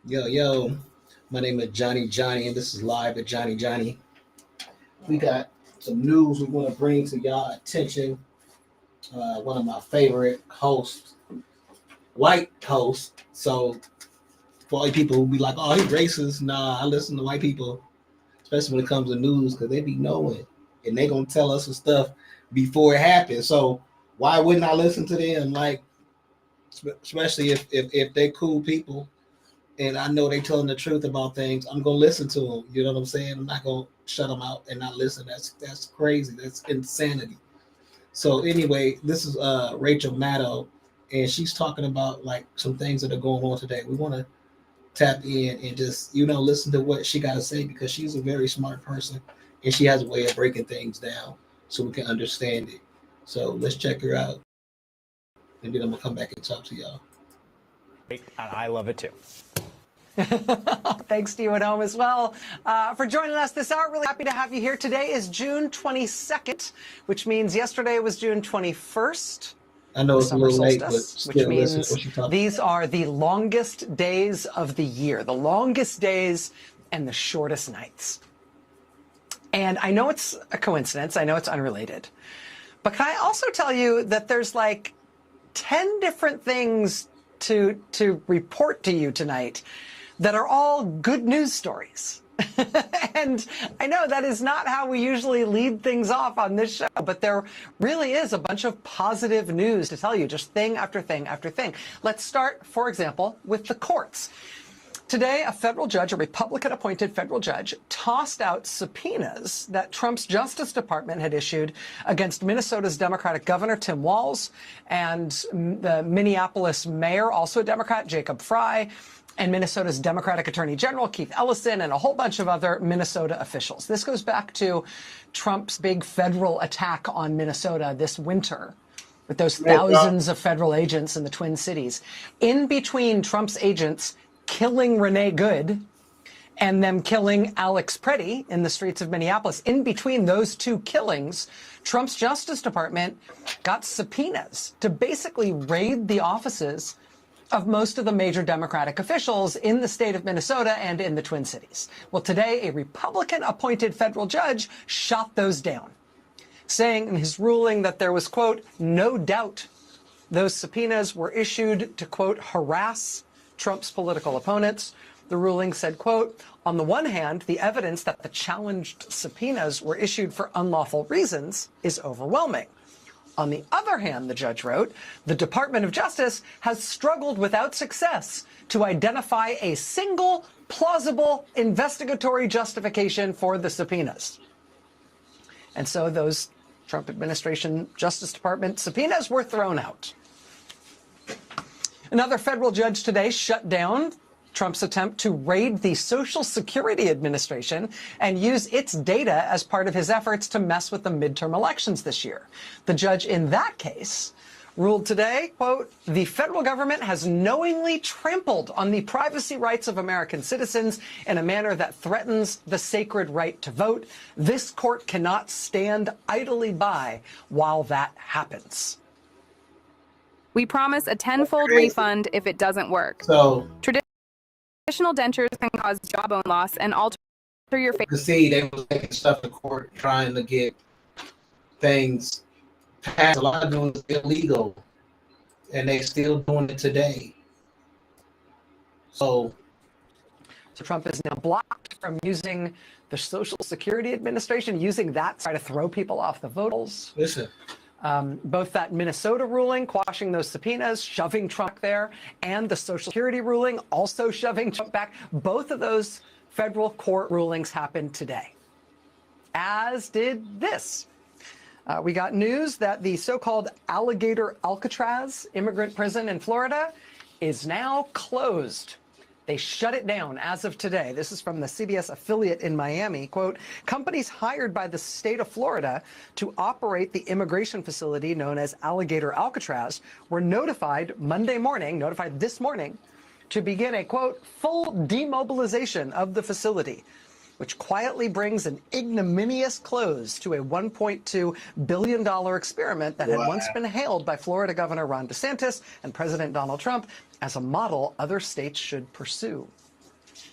Yo, yo, my name is Johnny Johnny, and this is Live at Johnny Johnny. We got some news we want to bring to y'all attention. One of my favorite hosts, white hosts. So, for all you people who be like, oh, he racist, nah, I listen to white people, especially when it comes to news, because they be knowing, and they going to tell us some stuff before it happens. So, why wouldn't I listen to them? Like, especially if they cool people and I know they telling the truth about things, I'm gonna listen to them. You know what I'm saying? I'm not gonna shut them out and not listen. That's crazy. That's insanity. So anyway, this is Rachel Maddow, and she's talking about like some things that are going on today. We want to tap in and just listen to what she got to say because she's a very smart person and she has a way of breaking things down so we can understand it. So let's check her out, and then I'm gonna come back and talk to y'all. And I love it too. Thanks to you at home as well for joining us this hour. Really happy to have you here. Today is June 22nd, which means yesterday was June 21st. I know it's a little late, but solstice, still which listen means to what you're talking these are the longest days of the year, the longest days and the shortest nights. And I know it's a coincidence. I know it's unrelated. But can I also tell you that there's like 10 different things to report to you tonight that are all good news stories. And I know that is not how we usually lead things off on this show, but there really is a bunch of positive news to tell you, just thing after thing after thing. Let's start, for example, with the courts. Today, a federal judge, a Republican-appointed federal judge, tossed out subpoenas that Trump's Justice Department had issued against Minnesota's Democratic Governor, Tim Walz, and the Minneapolis mayor, also a Democrat, Jacob Frey, and Minnesota's Democratic Attorney General, Keith Ellison, and a whole bunch of other Minnesota officials. This goes back to Trump's big federal attack on Minnesota this winter, with those thousands of federal agents in the Twin Cities. In between Trump's agents killing Renee Good and them killing Alex Preddy in the streets of Minneapolis, in between those two killings, Trump's Justice Department got subpoenas to basically raid the offices of most of the major Democratic officials in the state of Minnesota and in the Twin Cities. Well, today, a Republican-appointed federal judge shot those down, saying in his ruling that there was, quote, no doubt those subpoenas were issued to, quote, harass Trump's political opponents. The ruling said, quote, on the one hand, the evidence that the challenged subpoenas were issued for unlawful reasons is overwhelming. On the other hand, the judge wrote, the Department of Justice has struggled without success to identify a single plausible investigatory justification for the subpoenas. And so those Trump administration Justice Department subpoenas were thrown out. Another federal judge today shut down Trump's attempt to raid the Social Security Administration and use its data as part of his efforts to mess with the midterm elections this year. The judge in that case ruled today, quote, the federal government has knowingly trampled on the privacy rights of American citizens in a manner that threatens the sacred right to vote. This court cannot stand idly by while that happens. We promise a tenfold refund if it doesn't work. So Traditional dentures can cause jawbone loss and alter your face. you see, they was taking stuff to court trying to get things passed. A lot of them is illegal, and they still doing it today. So Trump is now blocked from using the Social Security Administration, using that to try to throw people off the vote rolls. listen, Both that Minnesota ruling, quashing those subpoenas, shoving Trump there, and the Social Security ruling, also shoving Trump back. Both of those federal court rulings happened today, as did this. We got news that the so-called Alligator Alcatraz immigrant prison in Florida is now closed. They shut it down as of today. This is from the CBS affiliate in Miami. Quote, companies hired by the state of Florida to operate the immigration facility known as Alligator Alcatraz were notified this morning, to begin a, quote, full demobilization of the facility, which quietly brings an ignominious close to a $1.2 billion experiment that had once been hailed by Florida Governor Ron DeSantis and President Donald Trump as a model other states should pursue.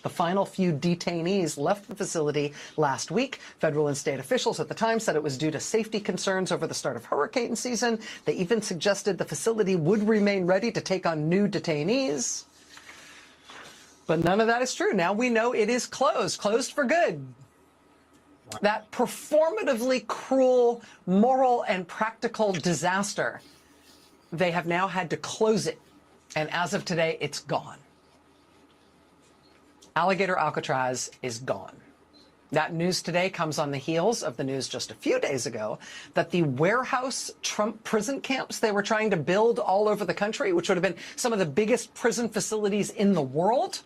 The final few detainees left the facility last week. Federal and state officials at the time said it was due to safety concerns over the start of hurricane season. They even suggested the facility would remain ready to take on new detainees. But none of that is true. Now we know it is closed for good. That performatively cruel moral and practical disaster, they have now had to close it. And as of today, it's gone. Alligator Alcatraz is gone. That news today comes on the heels of the news just a few days ago that the warehouse Trump prison camps they were trying to build all over the country, which would have been some of the biggest prison facilities in the world,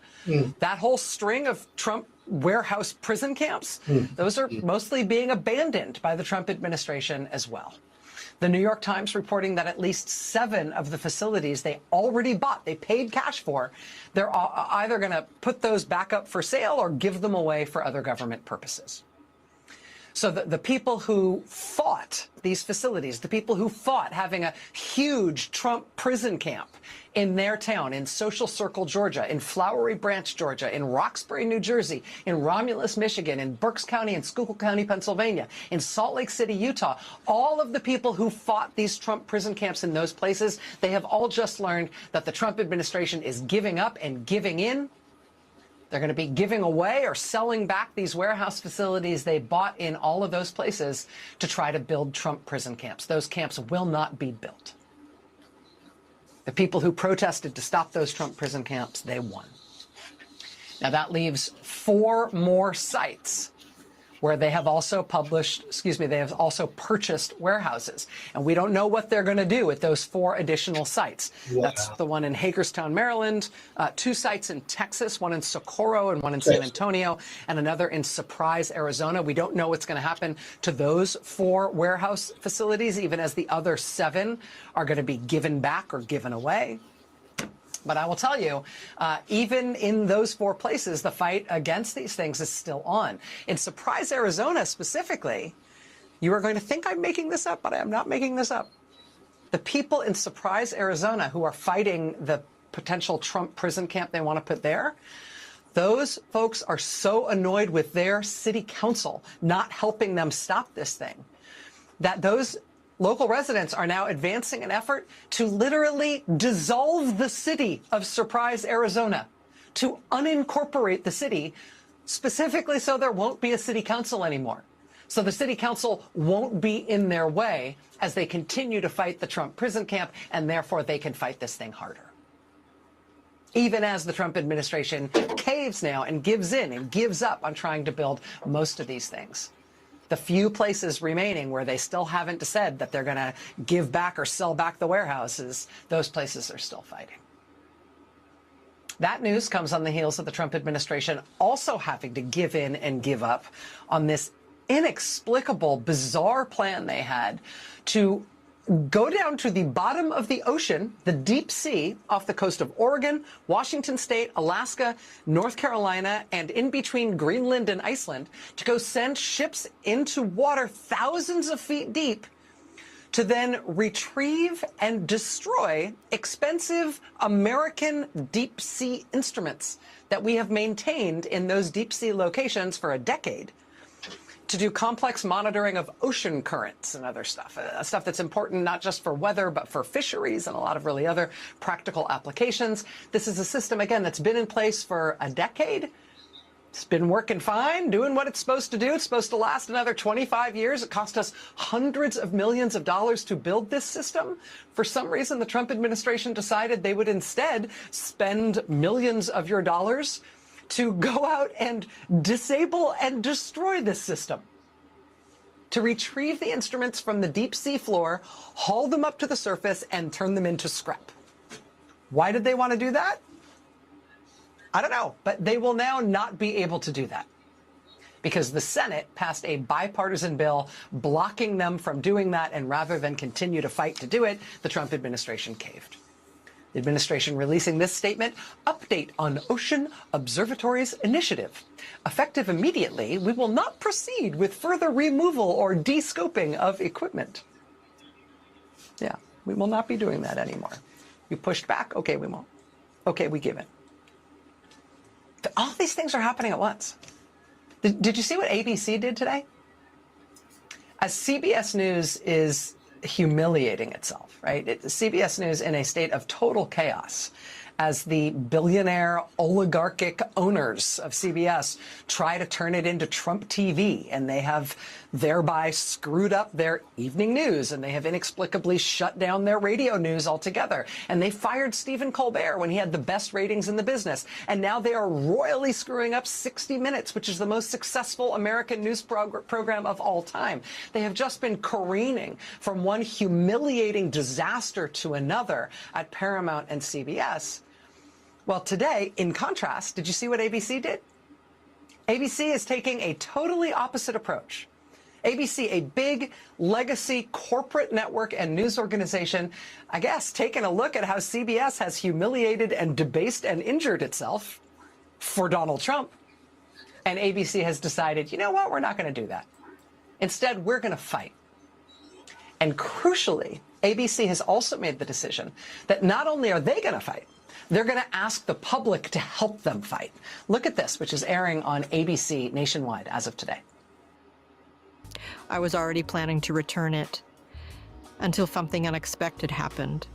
that whole string of Trump warehouse prison camps, those are mostly being abandoned by the Trump administration as well. The New York Times reporting that at least 7 of the facilities they already bought, they paid cash for, they're either going to put those back up for sale or give them away for other government purposes. So the people who fought these facilities, the people who fought having a huge Trump prison camp in their town, in Social Circle, Georgia, in Flowery Branch, Georgia, in Roxbury, New Jersey, in Romulus, Michigan, in Berks County and Schuylkill County, Pennsylvania, in Salt Lake City, Utah, all of the people who fought these Trump prison camps in those places, they have all just learned that the Trump administration is giving up and giving in. They're going to be giving away or selling back these warehouse facilities they bought in all of those places to try to build Trump prison camps. Those camps will not be built. The people who protested to stop those Trump prison camps, they won. Now that leaves 4 more sites where they have also purchased warehouses. And we don't know what they're going to do with those 4 additional sites. Wow. That's the one in Hagerstown, Maryland, 2 sites in Texas, one in Socorro and one in San Antonio, and another in Surprise, Arizona. We don't know what's going to happen to those 4 warehouse facilities, even as the other 7 are going to be given back or given away. But I will tell you, even in those 4 places, the fight against these things is still on. In Surprise, Arizona specifically, you are going to think I'm making this up, but I am not making this up. The people in Surprise, Arizona who are fighting the potential Trump prison camp they want to put there, those folks are so annoyed with their city council not helping them stop this thing that those local residents are now advancing an effort to literally dissolve the city of Surprise, Arizona, to unincorporate the city, specifically so there won't be a city council anymore. So the city council won't be in their way as they continue to fight the Trump prison camp, and therefore they can fight this thing harder. Even as the Trump administration caves now and gives in and gives up on trying to build most of these things. The few places remaining where they still haven't said that they're going to give back or sell back the warehouses, those places are still fighting. That news comes on the heels of the Trump administration also having to give in and give up on this inexplicable, bizarre plan they had to go down to the bottom of the ocean, the deep sea, off the coast of Oregon, Washington State, Alaska, North Carolina, and in between Greenland and Iceland to go send ships into water thousands of feet deep to then retrieve and destroy expensive American deep sea instruments that we have maintained in those deep sea locations for a decade, to do complex monitoring of ocean currents and other stuff, stuff that's important not just for weather, but for fisheries and a lot of really other practical applications. This is a system, again, that's been in place for a decade. It's been working fine, doing what it's supposed to do. It's supposed to last another 25 years. It cost us hundreds of millions of dollars to build this system. For some reason, the Trump administration decided they would instead spend millions of your dollars to go out and disable and destroy this system, to retrieve the instruments from the deep sea floor, haul them up to the surface, and turn them into scrap. Why did they want to do that? I don't know, but they will now not be able to do that because the Senate passed a bipartisan bill blocking them from doing that, and rather than continue to fight to do it, the Trump administration caved. The administration releasing this statement: update on Ocean Observatory's initiative. Effective immediately, we will not proceed with further removal or de-scoping of equipment. Yeah, we will not be doing that anymore. You pushed back? Okay, we won't. Okay, we give it. all these things are happening at once. Did you see what ABC did today? As CBS News is humiliating itself, right? CBS News in a state of total chaos as the billionaire oligarchic owners of CBS try to turn it into Trump TV, and they have thereby screwed up their evening news, and they have inexplicably shut down their radio news altogether. And they fired Stephen Colbert when he had the best ratings in the business. And now they are royally screwing up 60 Minutes, which is the most successful American news program of all time. They have just been careening from one humiliating disaster to another at Paramount and CBS. Well, today, in contrast, did you see what ABC did? ABC is taking a totally opposite approach. ABC, a big legacy corporate network and news organization, I guess, taking a look at how CBS has humiliated and debased and injured itself for Donald Trump. And ABC has decided, you know what, we're not going to do that. Instead, we're going to fight. And crucially, ABC has also made the decision that not only are they going to fight, they're going to ask the public to help them fight. Look at this, which is airing on ABC nationwide as of today. I was already planning to return it until something unexpected happened.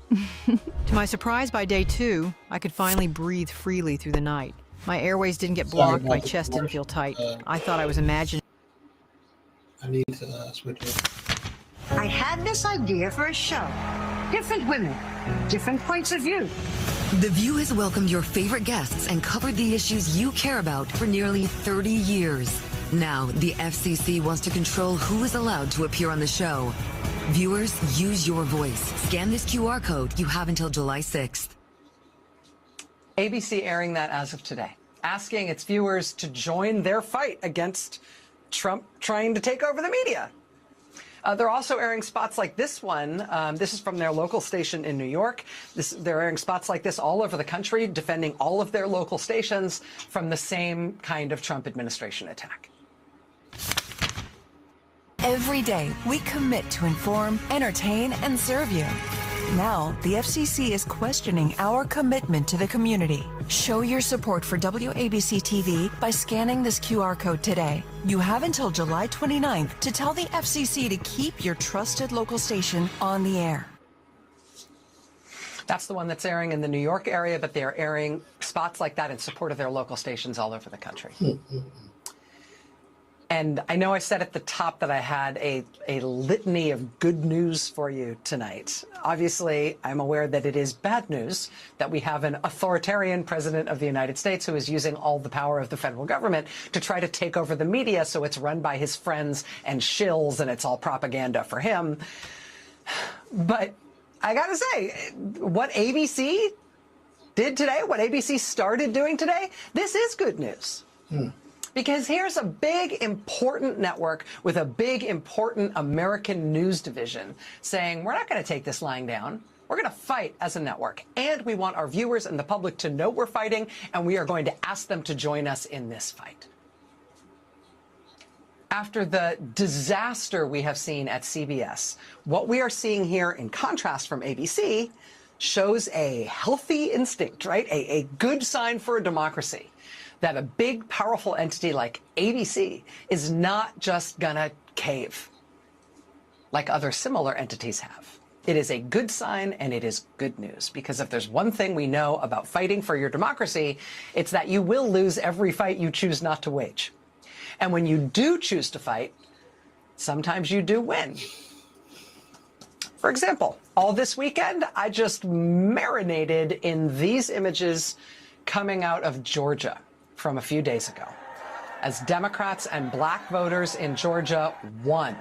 To my surprise, by day 2, I could finally breathe freely through the night. My airways didn't get blocked, my chest didn't feel tight. I thought I was imagining. I need to switch it. I had this idea for a show. Different women, different points of view. The View has welcomed your favorite guests and covered the issues you care about for nearly 30 years. Now, the FCC wants to control who is allowed to appear on the show. Viewers, use your voice. Scan this QR code. You have until July 6th. ABC airing that as of today, asking its viewers to join their fight against Trump trying to take over the media. They're also airing spots like this one. This is from their local station in New York. They're airing spots like this all over the country, defending all of their local stations from the same kind of Trump administration attack. Every day, we commit to inform, entertain, and serve you. Now, the FCC is questioning our commitment to the community. Show your support for WABC TV by scanning this QR code today. You have until July 29th to tell the FCC to keep your trusted local station on the air. That's the one that's airing in the New York area, but they're airing spots like that in support of their local stations all over the country. And I know I said at the top that I had a litany of good news for you tonight. Obviously, I'm aware that it is bad news that we have an authoritarian president of the United States who is using all the power of the federal government to try to take over the media, so it's run by his friends and shills and it's all propaganda for him. But I gotta say, what ABC did today, what ABC started doing today, this is good news. Because here's a big, important network with a big, important American news division saying, we're not going to take this lying down. We're going to fight as a network. And we want our viewers and the public to know we're fighting, and we are going to ask them to join us in this fight. After the disaster we have seen at CBS, what we are seeing here, in contrast from ABC, shows a healthy instinct, right? A good sign for a democracy. That a big, powerful entity like ABC is not just gonna cave like other similar entities have. It is a good sign, and it is good news, because if there's one thing we know about fighting for your democracy, it's that you will lose every fight you choose not to wage. And when you do choose to fight, sometimes you do win. For example, all this weekend, I just marinated in these images coming out of Georgia from a few days ago, as Democrats and black voters in Georgia won,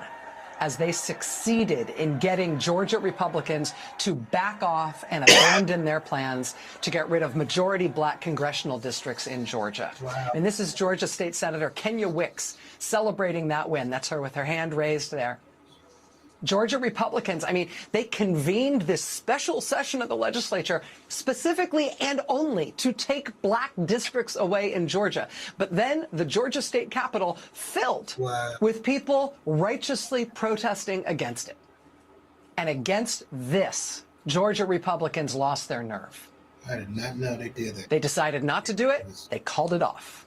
as they succeeded in getting Georgia Republicans to back off and abandon their plans to get rid of majority black congressional districts in Georgia. Wow. And this is Georgia State Senator Kenya Wicks celebrating that win. That's her with her hand raised there. Georgia Republicans, I mean, they convened this special session of the legislature specifically and only to take black districts away in Georgia. But then the Georgia state capitol filled with people righteously protesting against it. And against this, Georgia Republicans lost their nerve. I did not know they did that. They decided not to do it. They called it off.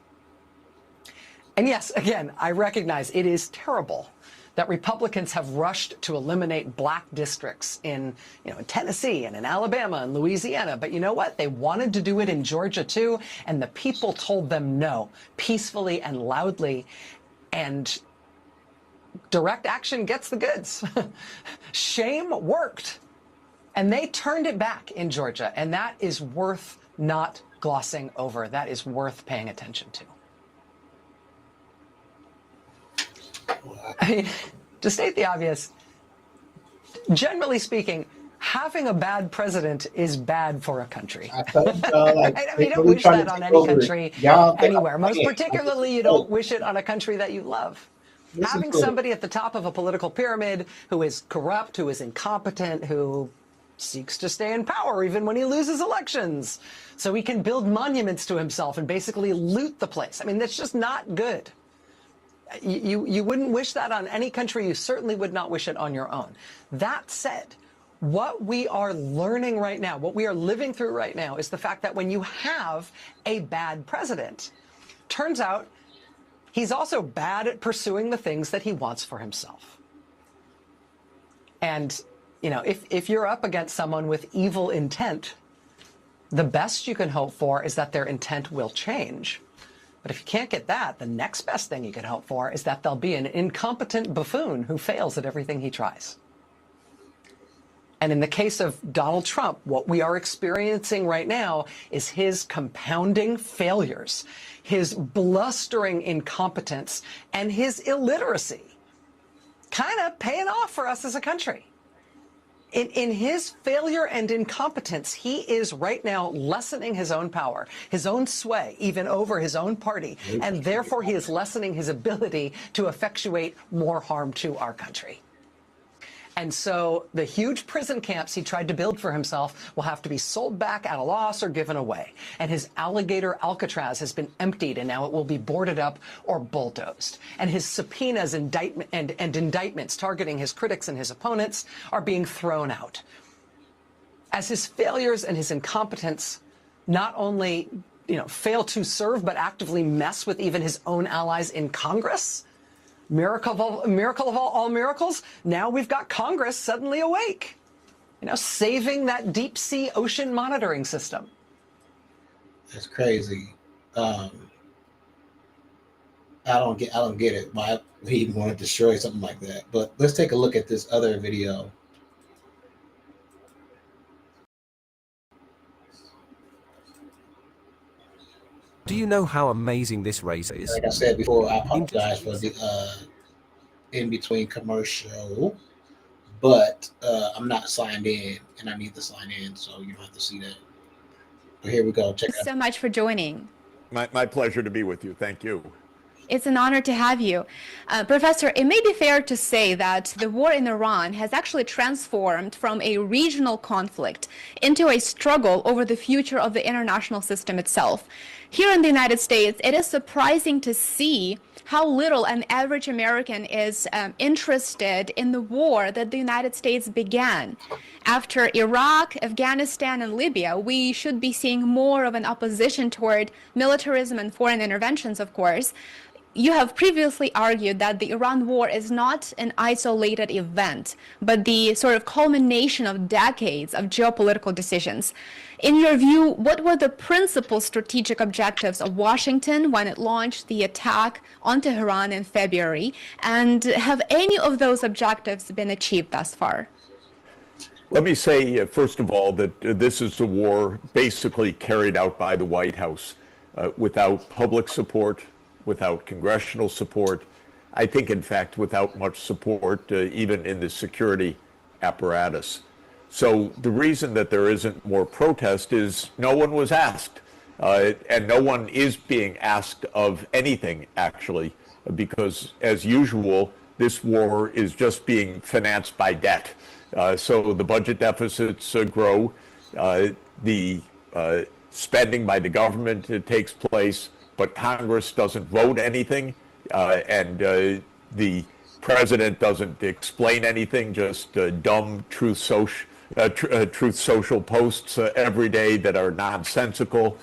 And yes, again, I recognize it is terrible that Republicans have rushed to eliminate black districts in Tennessee and in Alabama and Louisiana. But you know what? They wanted to do it in Georgia too, and the people told them no, peacefully and loudly. And direct action gets the goods. Shame worked. And they turned it back in Georgia, and that is worth not glossing over. That is worth paying attention to. I mean, to state the obvious, generally speaking, having a bad president is bad for a country. I mean, you don't wish that on any country anywhere. Most particularly, you don't wish it on a country that you love. Having somebody at the top of a political pyramid who is corrupt, who is incompetent, who seeks to stay in power even when he loses elections, so he can build monuments to himself and basically loot the place. I mean, that's just not good. You wouldn't wish that on any country. You certainly would not wish it on your own. That said, what we are learning right now, what we are living through right now, is the fact that when you have a bad president, turns out he's also bad at pursuing the things that he wants for himself. And, if you're up against someone with evil intent, the best you can hope for is that their intent will change. But if you can't get that, the next best thing you can hope for is that there'll be an incompetent buffoon who fails at everything he tries. And in the case of Donald Trump, what we are experiencing right now is his compounding failures, his blustering incompetence, and his illiteracy kind of paying off for us as a country. In his failure and incompetence, he is right now lessening his own power, his own sway, even over his own party, and therefore he is lessening his ability to effectuate more harm to our country. And so the huge prison camps he tried to build for himself will have to be sold back at a loss or given away. And his alligator Alcatraz has been emptied, and now it will be boarded up or bulldozed. And his subpoenas and indictments targeting his critics and his opponents are being thrown out. As his failures and his incompetence not only fail to serve, but actively mess with even his own allies in Congress, miracle of all miracles, now we've got Congress suddenly awake, saving that deep sea ocean monitoring system. That's crazy. I don't get it. Why we even want to destroy something like that? But let's take a look at this other video. Do you know how amazing this race is? Like I said before, I apologize for the in-between commercial, but I'm not signed in, and I need to sign in, so you don't have to see that. But here we go. Check it out. So much for joining. My pleasure to be with you. Thank you. It's an honor to have you. Professor, it may be fair to say that the war in Iran has actually transformed from a regional conflict into a struggle over the future of the international system itself. Here in the United States, it is surprising to see how little an average American is interested in the war that the United States began. After Iraq, Afghanistan, and Libya, we should be seeing more of an opposition toward militarism and foreign interventions, of course. You have previously argued that the Iran war is not an isolated event, but the sort of culmination of decades of geopolitical decisions. In your view, what were the principal strategic objectives of Washington when it launched the attack on Tehran in February? And have any of those objectives been achieved thus far? Let me say, first of all, that this is a war basically carried out by the White House without public support, without congressional support, I think, in fact, without much support, even in the security apparatus. So the reason that there isn't more protest is no one was asked, and no one is being asked of anything, actually, because, as usual, this war is just being financed by debt. So the budget deficits grow, the spending by the government takes place, but Congress doesn't vote anything, and the president doesn't explain anything, just dumb truth Truth Social posts every day that are nonsensical,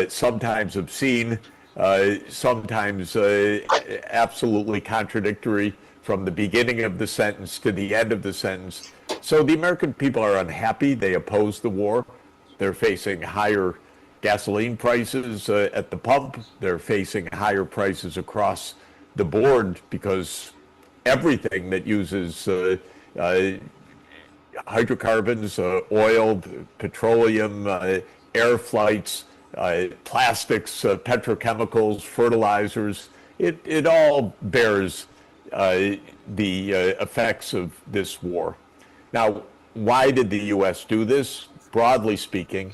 sometimes obscene, sometimes absolutely contradictory from the beginning of the sentence to the end of the sentence. So the American people are unhappy. They oppose the war. They're facing higher gasoline prices at the pump. They're facing higher prices across the board because everything that uses hydrocarbons, oil, petroleum, air flights, plastics, petrochemicals, fertilizers, it all bears the effects of this war. Now, why did the U.S. do this? Broadly speaking,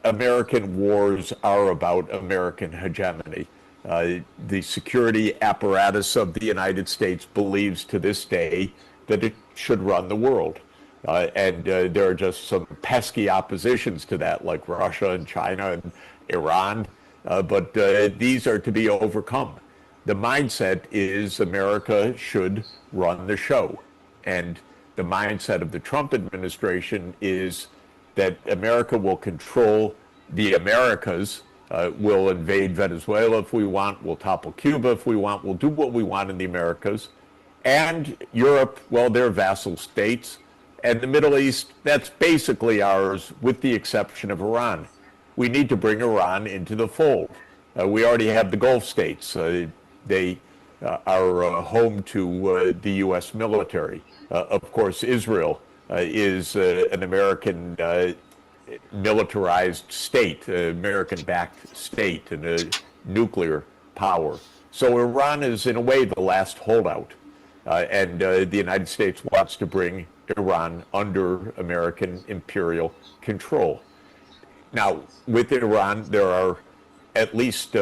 American wars are about American hegemony. The security apparatus of the United States believes to this day that it should run the world. And there are just some pesky oppositions to that, like Russia and China and Iran. But these are to be overcome. The mindset is America should run the show. And the mindset of the Trump administration is that America will control the Americas, we'll invade Venezuela if we want, we'll topple Cuba if we want, we'll do what we want in the Americas. And Europe, well, they're vassal states. And the Middle East, that's basically ours with the exception of Iran. We need to bring Iran into the fold. We already have the Gulf states. They are home to the U.S. military. Of course, Israel is an American militarized state, American-backed state, and a nuclear power. So Iran is, in a way, the last holdout. And the United States wants to bring Iran under American imperial control. Now, with Iran, there are at least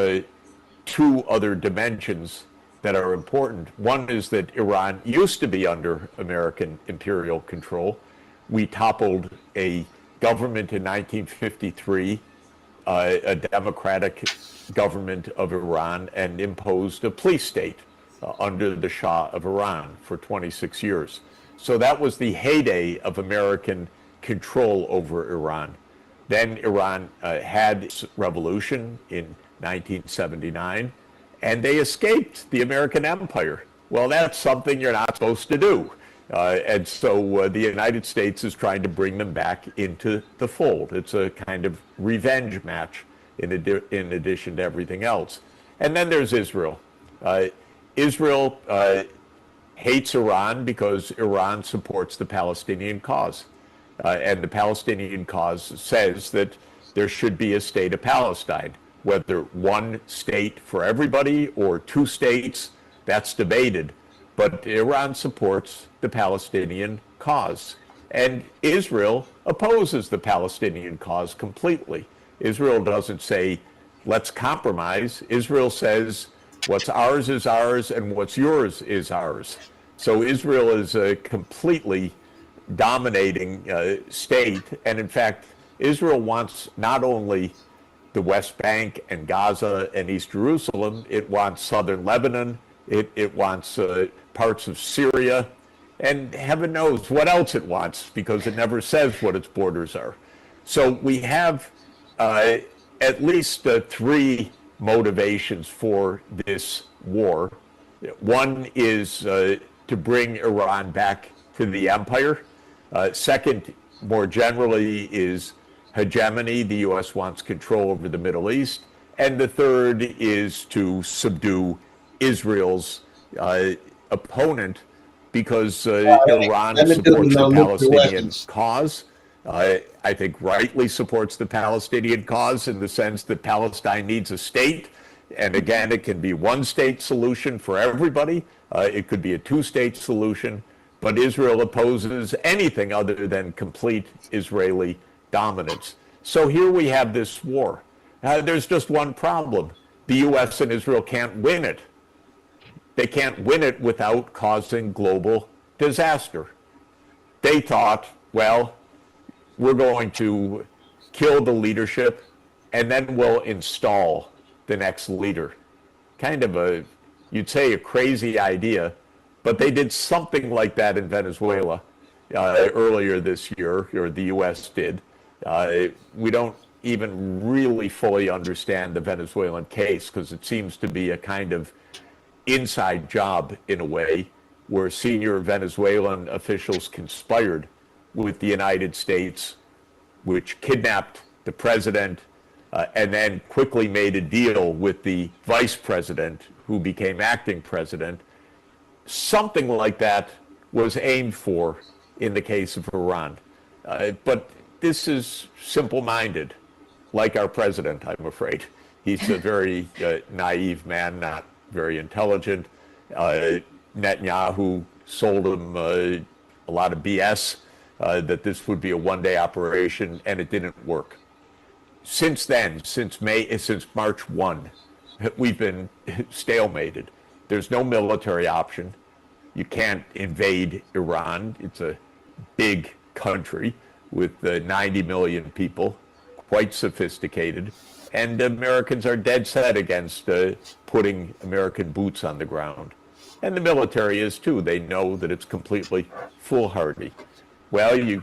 two other dimensions that are important. One is that Iran used to be under American imperial control. We toppled a government in 1953, a democratic government of Iran, and imposed a police state under the Shah of Iran for 26 years. So that was the heyday of American control over Iran. Then Iran had its revolution in 1979, and they escaped the American empire. Well, that's something you're not supposed to do. And so the United States is trying to bring them back into the fold. It's a kind of revenge match in addition to everything else. And then there's Israel. Israel hates Iran because Iran supports the Palestinian cause. And the Palestinian cause says that there should be a state of Palestine. Whether one state for everybody or two states, that's debated. But Iran supports the Palestinian cause. And Israel opposes the Palestinian cause completely. Israel doesn't say, let's compromise. Israel says, what's ours is ours and what's yours is ours. So Israel is a completely dominating state. And in fact, Israel wants not only the West Bank and Gaza and East Jerusalem, it wants southern Lebanon, it wants parts of Syria, and heaven knows what else it wants, because it never says what its borders are. So we have at least three motivations for this war. One is to bring Iran back to the empire. Second, more generally, is hegemony. The U.S. wants control over the Middle East. And the third is to subdue Israel's opponent, because Iran supports the Palestinian cause. I think rightly supports the Palestinian cause in the sense that Palestine needs a state. And again, it can be one state solution for everybody. It could be a two-state solution. But Israel opposes anything other than complete Israeli dominance. So here we have this war. There's just one problem. The U.S. and Israel can't win it. They can't win it without causing global disaster. They thought, well, we're going to kill the leadership and then we'll install the next leader. Kind of a, you'd say, a crazy idea, but they did something like that in Venezuela. earlier this year, or the U.S. did. We don't even really fully understand the Venezuelan case because it seems to be a kind of inside job in a way, where senior Venezuelan officials conspired with the United States, which kidnapped the president, and then quickly made a deal with the vice president, who became acting president. Something like that was aimed for in the case of Iran. But this is simple-minded, like our president, I'm afraid. He's a very naive man, not very intelligent. Netanyahu sold him a lot of BS, that this would be a one-day operation, and it didn't work. Since then, since March 1, we've been stalemated. There's no military option. You can't invade Iran. It's a big country with 90 million people, quite sophisticated. And Americans are dead set against putting American boots on the ground. And the military is too. They know that it's completely foolhardy. Well, you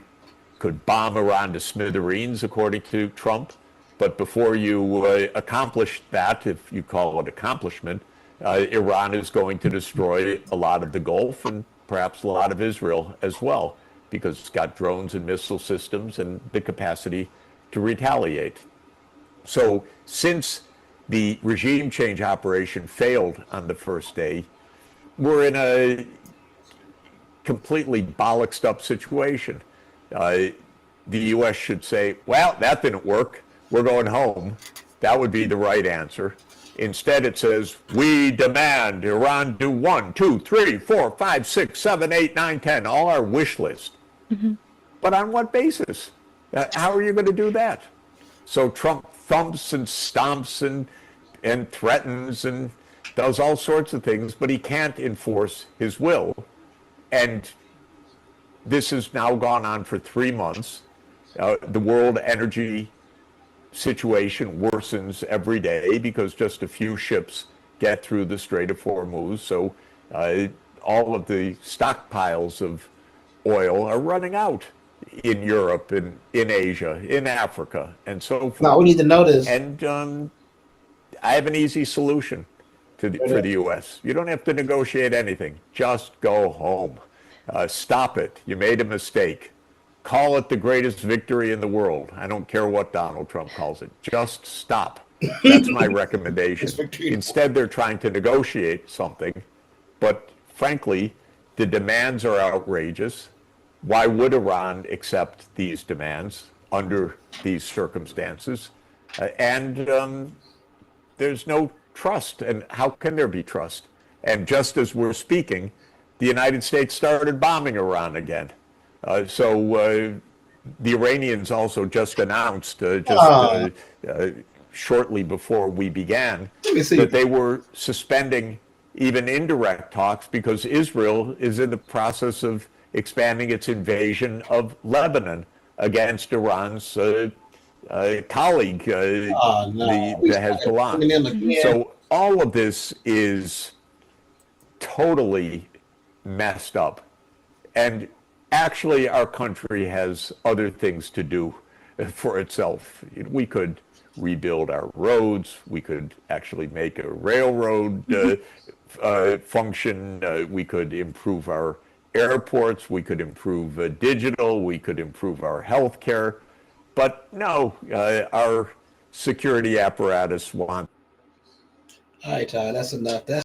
could bomb Iran to smithereens, according to Trump. But before you accomplish that, if you call it accomplishment, Iran is going to destroy a lot of the Gulf and perhaps a lot of Israel as well, because it's got drones and missile systems and the capacity to retaliate. So since the regime change operation failed on the first day, we're in a completely bollocksed up situation. The U.S. should say, well, that didn't work. We're going home. That would be the right answer. Instead, it says, we demand Iran do 1, 2, 3, 4, 5, 6, 7, 8, 9, 10, all our wish list. Mm-hmm. But on what basis? How are you going to do that? So Trump thumps and stomps and threatens and does all sorts of things, but he can't enforce his will. And this has now gone on for 3 months. The world energy situation worsens every day because just a few ships get through the Strait of Hormuz. So all of the stockpiles of oil are running out in Europe and in Asia, in Africa, and so forth. No, we need to know this. And I have an easy solution for the U.S. You don't have to negotiate anything. Just go home. Stop it. You made a mistake. Call it the greatest victory in the world. I don't care what Donald Trump calls it. Just stop. That's my recommendation. Instead, they're trying to negotiate something. But frankly, the demands are outrageous. Why would Iran accept these demands under these circumstances? And there's no trust. And how can there be trust? And just as we're speaking, the United States started bombing Iran again. So the Iranians also just announced, shortly before we began, that they were suspending even indirect talks because Israel is in the process of expanding its invasion of Lebanon against Iran's colleague, the Hezbollah. So all of this is totally messed up. And actually, our country has other things to do for itself. We could rebuild our roads. We could actually make a railroad function. We could improve our airports. We could improve digital. We could improve our health care. But no, our security apparatus wants. All right, Todd, that's enough.